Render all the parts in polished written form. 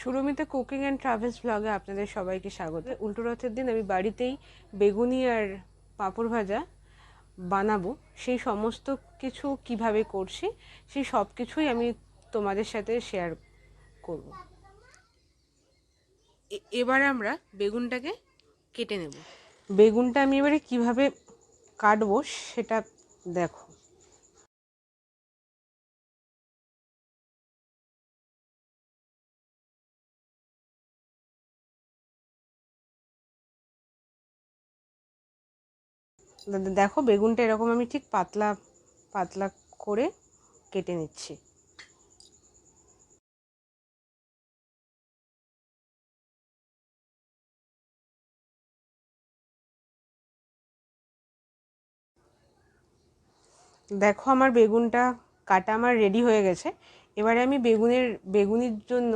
সুরমিতা cooking and travels ব্লগে আপনাদের সবাইকে স্বাগত। উল্টো রথের দিন আমি বাড়িতেই বেগুনি আর পাঁপড় ভাজা বানাবো, সেই সমস্ত কিছু কিভাবে করছি সেই সব কিছুই আমি তোমাদের সাথে শেয়ার করব। এবার আমরা বেগুনটাকে কেটে নেব। বেগুনটা আমি এবারে কিভাবে কাটবো সেটা দেখো। দেখো বেগুনটা এরকম আমি ঠিক পাতলা পাতলা করে কেটে নিচ্ছি। দেখো আমার বেগুনটা কাটা আমার রেডি হয়ে গেছে। এবারে আমি বেগুনির জন্য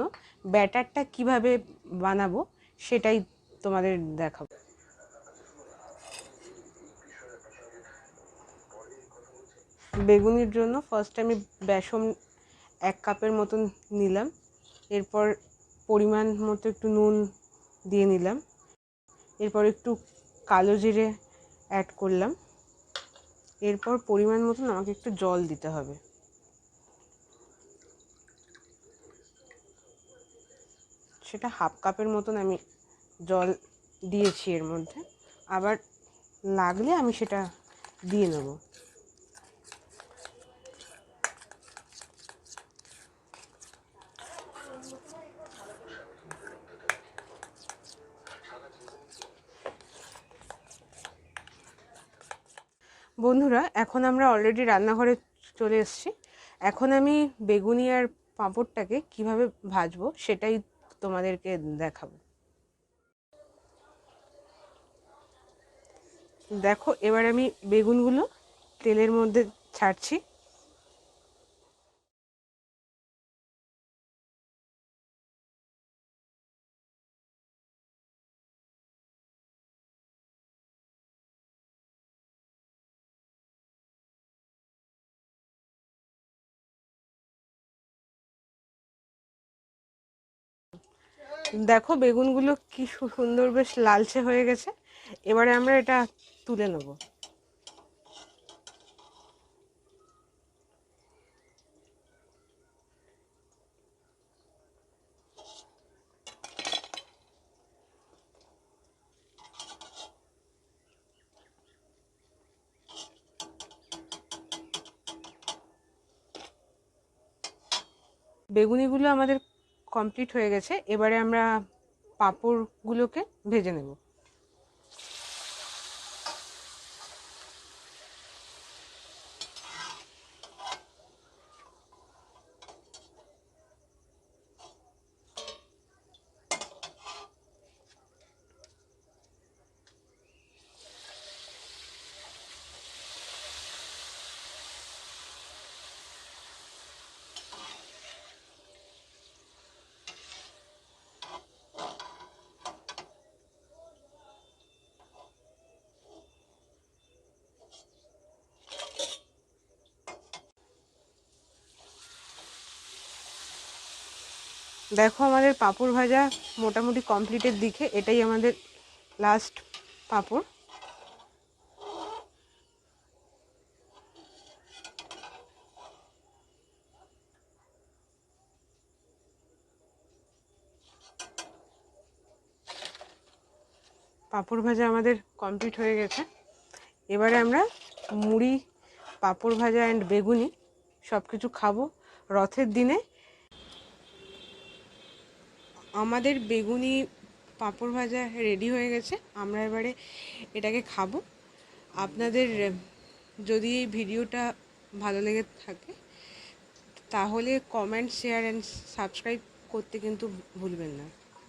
ব্যাটারটা কিভাবে বানাবো সেটাই তোমাদের দেখাবো। বেগুনির জন্য ফার্স্ট আমি বেসন 1 কাপের মতন নিলাম, এরপর পরিমাণ মতো একটু নুন দিয়ে নিলাম, এরপর একটু কালো জিরে অ্যাড করলাম, এরপর পরিমাণ মতন আমাকে একটু জল দিতে হবে। সেটা 1/2 কাপের মতন আমি জল দিয়েছি এর মধ্যে, আবার লাগলে আমি সেটা দিয়ে নেব। বন্ধুরা, এখন আমরা অলরেডি রান্নাঘরে চলে এসেছি। এখন আমি বেগুনি আর পাঁপড়টাকে কিভাবে ভাজবো সেটাই তোমাদেরকে দেখাবো। দেখো এবার আমি বেগুনগুলো তেলের মধ্যে ছাড়ছি। দেখো বেগুনগুলো কি সুন্দর বেশ লালচে হয়ে গেছে। এবারে আমরা এটা তুলে নেব। বেগুনিগুলো আমাদের কমপ্লিট হয়ে গেছে। এবারে আমরা পাঁপড়গুলোকে ভেজে নেব। দেখো আমাদের পাঁপড় ভাজা মোটামুটি কমপ্লিটের দিকে। এটাই আমাদের লাস্ট পাঁপড়। পাঁপড় ভাজা আমাদের কমপ্লিট হয়ে গেছে। এবারে আমরা মুড়ি, পাঁপড় ভাজা অ্যান্ড বেগুনি সব কিছু খাবো রথের দিনে। আমাদের বেগুনি পাঁপড় ভাজা রেডি হয়ে গেছে। আমরা এবারে এটাকে খাবো। আপনাদের যদি এই ভিডিওটা ভালো লেগে থাকে তাহলে কমেন্ট, শেয়ার অ্যান্ড সাবস্ক্রাইব করতে কিন্তু ভুলবেন না।